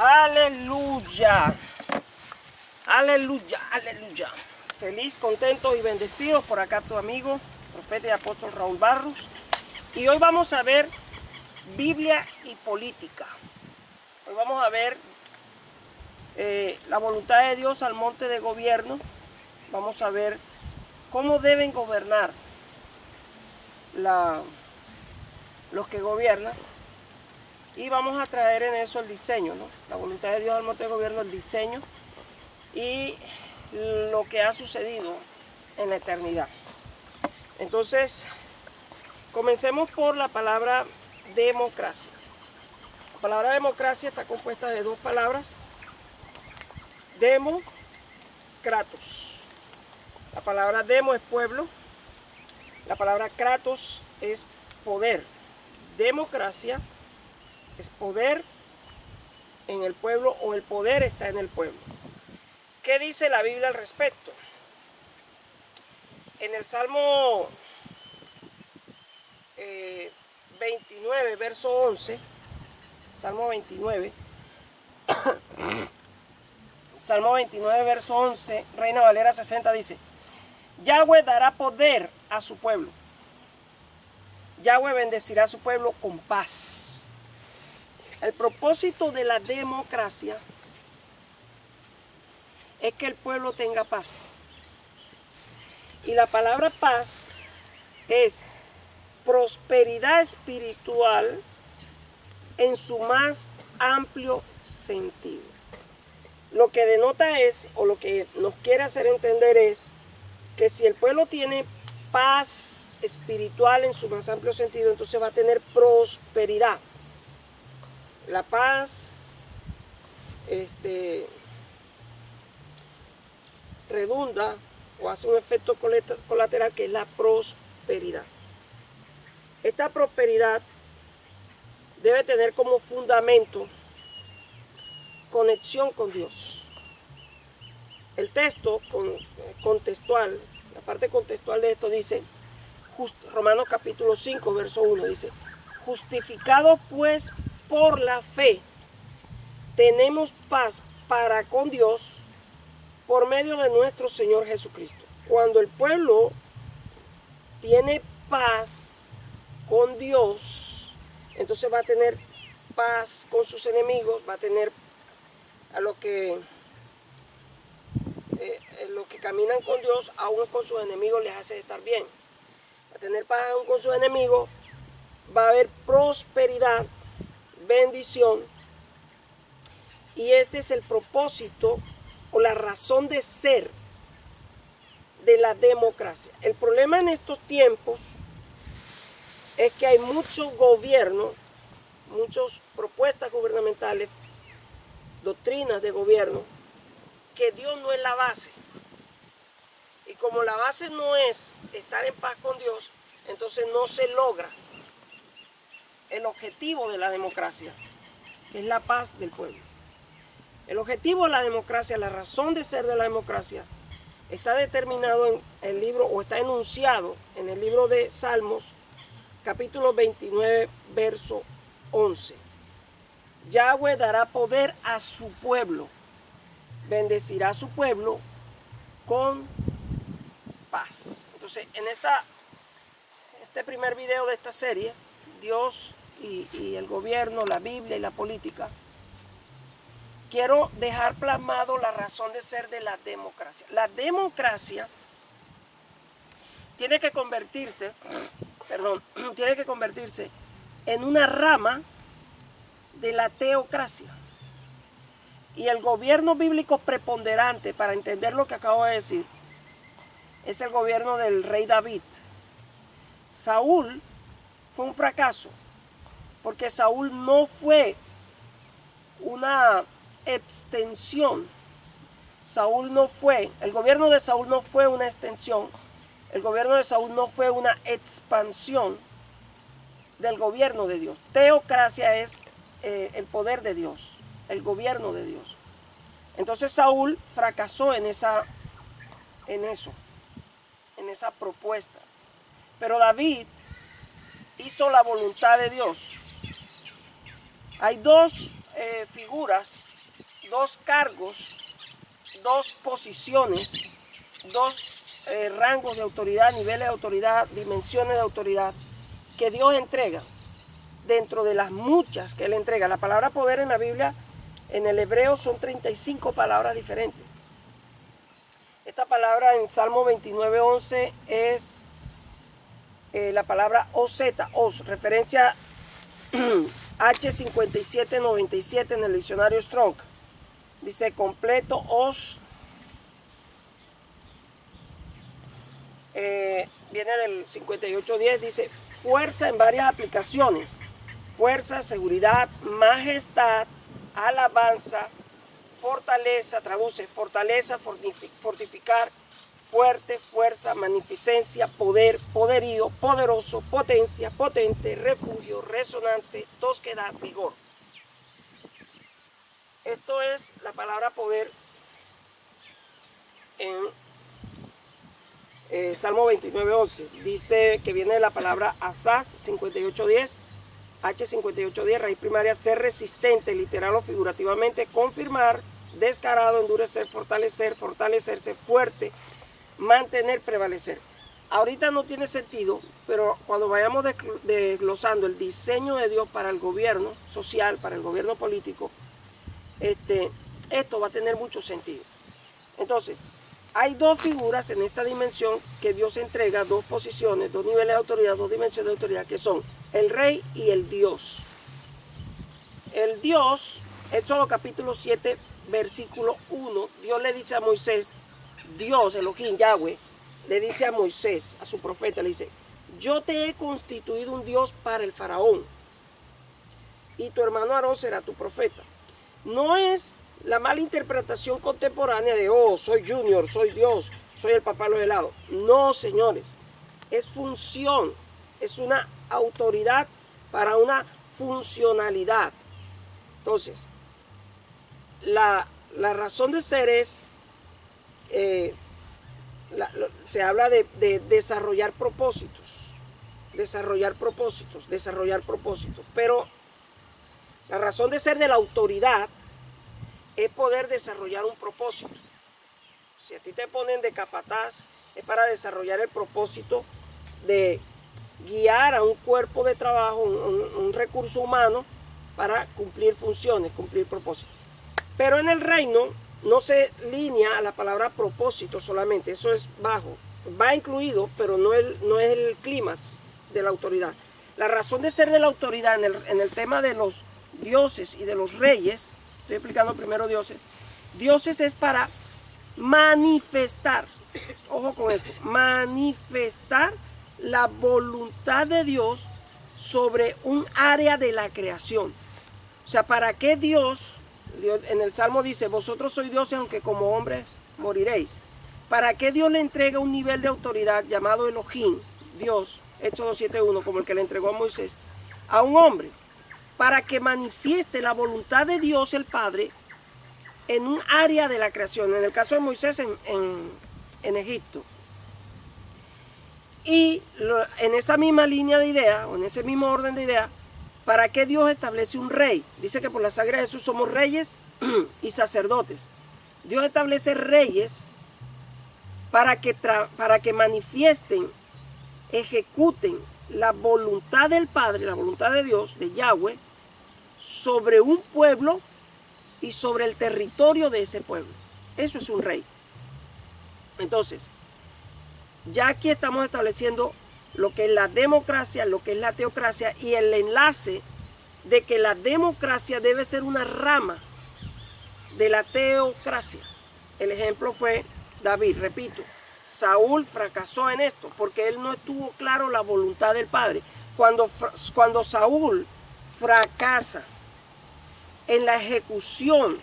Aleluya. Aleluya, aleluya. Feliz, contentos y bendecidos por acá tu amigo, profeta y apóstol Raúl Barros. Y hoy vamos a ver Biblia y política. Hoy vamos a ver la voluntad de Dios al monte de gobierno. Vamos a ver cómo deben gobernar los que gobiernan. Y vamos a traer en eso el diseño, ¿no? La voluntad de Dios al monte de gobierno, el diseño y lo que ha sucedido en la eternidad. Entonces, comencemos por la palabra democracia. La palabra democracia está compuesta de dos palabras: demo, kratos. La palabra demo es pueblo, la palabra kratos es poder. Democracia es poder en el pueblo, o el poder está en el pueblo. ¿Qué dice la Biblia al respecto? En el Salmo 29, verso 11, Salmo 29, Salmo 29, verso 11, Reina Valera 60 dice: Yahweh dará poder a su pueblo. Yahweh bendecirá a su pueblo con paz. El propósito de la democracia es que el pueblo tenga paz. Y la palabra paz es prosperidad espiritual en su más amplio sentido. Lo que denota es, o lo que nos quiere hacer entender es, que si el pueblo tiene paz espiritual en su más amplio sentido, entonces va a tener prosperidad. La paz redunda o hace un efecto colateral, que es la prosperidad. Esta prosperidad debe tener como fundamento conexión con Dios. El texto contextual, la parte contextual de esto dice, Romanos capítulo 5, verso 1, dice: justificados pues por la fe, tenemos paz para con Dios por medio de nuestro Señor Jesucristo. Cuando el pueblo tiene paz con Dios, entonces va a tener paz con sus enemigos, va a tener a los que caminan con Dios, aún con sus enemigos les hace estar bien. Va a tener paz aún con sus enemigos, va a haber prosperidad, bendición, y este es el propósito o la razón de ser de la democracia. El problema en estos tiempos es que hay mucho gobierno, muchas propuestas gubernamentales, doctrinas de gobierno, que Dios no es la base. Y como la base no es estar en paz con Dios, entonces no se logra el objetivo de la democracia, que es la paz del pueblo. El objetivo de la democracia, la razón de ser de la democracia, está determinado en el libro, o está enunciado en el libro de Salmos, capítulo 29, verso 11. Yahweh dará poder a su pueblo, bendecirá a su pueblo con paz. Entonces, en este primer video de esta serie, Dios y el gobierno, la Biblia y la política, quiero dejar plasmado la razón de ser de la democracia. La democracia tiene que convertirse en una rama de la teocracia. Y el gobierno bíblico preponderante, para entender lo que acabo de decir, es el gobierno del rey David. Saúl fue un fracaso, porque Saúl no fue una extensión. El gobierno de Saúl no fue una extensión. El gobierno de Saúl no fue una expansión del gobierno de Dios. Teocracia es el poder de Dios, el gobierno de Dios. Entonces Saúl fracasó en esa propuesta. Pero David hizo la voluntad de Dios. Hay dos figuras dos cargos, dos posiciones, dos rangos de autoridad, niveles de autoridad, dimensiones de autoridad que Dios entrega dentro de las muchas que Él entrega. La palabra poder en la Biblia, en el hebreo, son 35 palabras diferentes. Esta palabra en Salmo 29:11 es la palabra oseta, os, referencia H5797 en el diccionario Strong. Dice completo, os, viene del 5810, dice fuerza en varias aplicaciones. Fuerza, seguridad, majestad, alabanza, fortaleza, traduce fortaleza, fortificar, fuerte, fuerza, magnificencia, poder, poderío, poderoso, potencia, potente, refugio, resonante, tosquedad, vigor. Esto es la palabra poder en Salmo 29:11. Dice que viene de la palabra asaz, 58:10. H5810, raíz primaria, ser resistente, literal o figurativamente, confirmar, descarado, endurecer, fortalecer, fortalecerse, fuerte, mantener, prevalecer. Ahorita no tiene sentido, pero cuando vayamos desglosando el diseño de Dios para el gobierno social, para el gobierno político, esto va a tener mucho sentido. Entonces, hay dos figuras en esta dimensión que Dios entrega, dos posiciones, dos niveles de autoridad, dos dimensiones de autoridad, que son el rey y el Dios. El Dios, Éxodo capítulo 7, versículo 1, Dios le dice a Moisés, Dios, Elohim, Yahweh, le dice a Moisés, a su profeta, le dice, yo te he constituido un Dios para el faraón y tu hermano Aarón será tu profeta. No es la mala interpretación contemporánea de, oh, soy Junior, soy Dios, soy el papá de los helados. No, señores, es función, es una autoridad para una funcionalidad. Entonces, la razón de ser es, se habla de desarrollar propósitos, pero la razón de ser de la autoridad es poder desarrollar un propósito. Si a ti te ponen de capataz, es para desarrollar el propósito de guiar a un cuerpo de trabajo, un recurso humano, para cumplir funciones, cumplir propósitos. Pero en el reino no se linea a la palabra propósito solamente, eso es bajo. Va incluido, pero no es el clímax de la autoridad. La razón de ser de la autoridad en el tema de los dioses y de los reyes, estoy explicando primero dioses. Dioses es para manifestar, ojo con esto, manifestar la voluntad de Dios sobre un área de la creación. O sea, ¿para qué Dios en el Salmo dice, vosotros sois dioses aunque como hombres moriréis? ¿Para qué Dios le entrega un nivel de autoridad llamado Elohim, Dios, Éxodo 7:1, como el que le entregó a Moisés, a un hombre? Para que manifieste la voluntad de Dios el Padre en un área de la creación. En el caso de Moisés en Egipto. Y en esa misma línea de idea, o en ese mismo orden de idea, ¿para qué Dios establece un rey? Dice que por la sangre de Jesús somos reyes y sacerdotes. Dios establece reyes para que manifiesten, ejecuten la voluntad del Padre, la voluntad de Dios, de Yahweh, sobre un pueblo y sobre el territorio de ese pueblo. Eso es un rey. Entonces, ya aquí estamos estableciendo lo que es la democracia, lo que es la teocracia y el enlace de que la democracia debe ser una rama de la teocracia. El ejemplo fue David, repito, Saúl fracasó en esto porque él no estuvo claro la voluntad del Padre. Cuando Saúl fracasa en la ejecución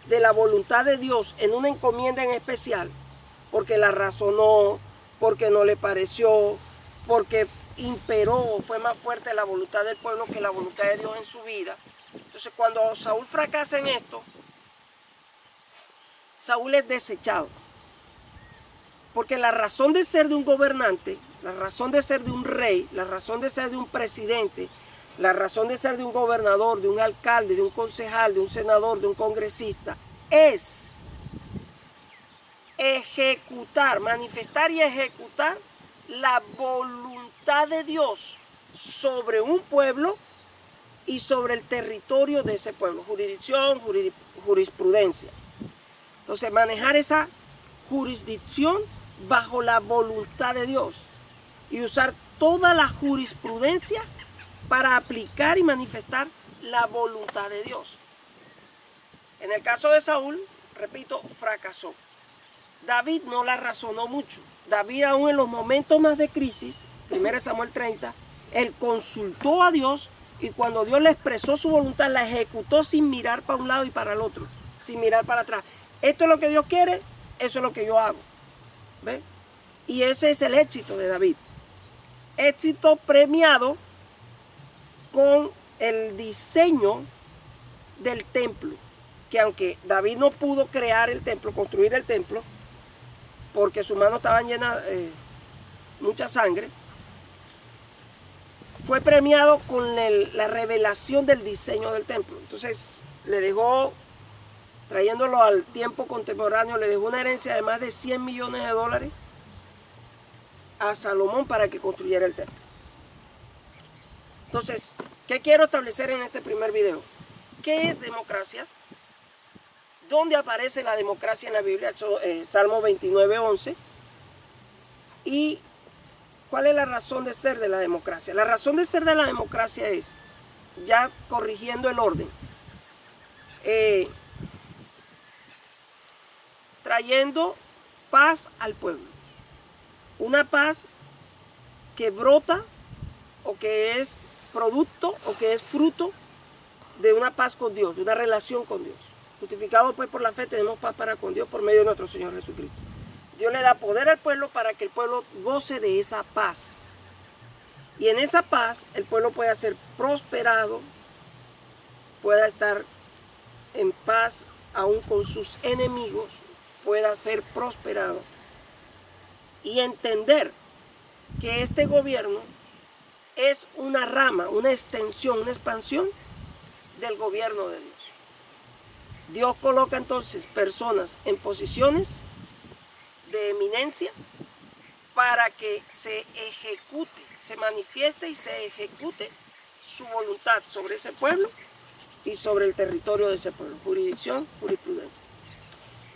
de la voluntad de Dios en una encomienda en especial, porque la razonó, porque no le pareció, porque imperó, fue más fuerte la voluntad del pueblo que la voluntad de Dios en su vida. Entonces, cuando Saúl fracasa en esto, Saúl es desechado. Porque la razón de ser de un gobernante, la razón de ser de un rey, la razón de ser de un presidente, La razón de ser de un gobernador, de un alcalde, de un concejal, de un senador, de un congresista, es ejecutar, manifestar y ejecutar la voluntad de Dios sobre un pueblo y sobre el territorio de ese pueblo. Jurisdicción, jurisprudencia. Entonces, manejar esa jurisdicción bajo la voluntad de Dios y usar toda la jurisprudencia para aplicar y manifestar la voluntad de Dios. En el caso de Saúl, repito, fracasó. David no la razonó mucho. David, aún en los momentos más de crisis, 1 Samuel 30, él consultó a Dios y cuando Dios le expresó su voluntad, la ejecutó sin mirar para un lado y para el otro, sin mirar para atrás. Esto es lo que Dios quiere, eso es lo que yo hago. ¿Ve? Y ese es el éxito de David. Éxito premiado con el diseño del templo, que aunque David no pudo crear el templo, construir el templo, porque sus manos estaban llenas de mucha sangre, fue premiado con la revelación del diseño del templo. Entonces le dejó, trayéndolo al tiempo contemporáneo, le dejó una herencia de más de 100 millones de dólares a Salomón para que construyera el templo. Entonces, ¿qué quiero establecer en este primer video? ¿Qué es democracia? ¿Dónde aparece la democracia en la Biblia? Salmo 29:11. ¿Y cuál es la razón de ser de la democracia? La razón de ser de la democracia es, ya corrigiendo el orden, trayendo paz al pueblo. Una paz que brota o que es producto o que es fruto de una paz con Dios, de una relación con Dios. Justificados pues por la fe tenemos paz para con Dios por medio de nuestro Señor Jesucristo. Dios le da poder al pueblo para que el pueblo goce de esa paz. Y en esa paz el pueblo pueda ser prosperado, pueda estar en paz aún con sus enemigos, pueda ser prosperado y entender que este gobierno es una rama, una extensión, una expansión del gobierno de Dios. Dios coloca entonces personas en posiciones de eminencia para que se ejecute, se manifieste y se ejecute su voluntad sobre ese pueblo y sobre el territorio de ese pueblo. Jurisdicción, jurisprudencia.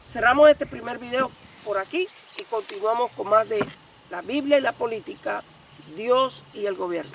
Cerramos este primer video por aquí y continuamos con más de la Biblia y la política, Dios y el gobierno.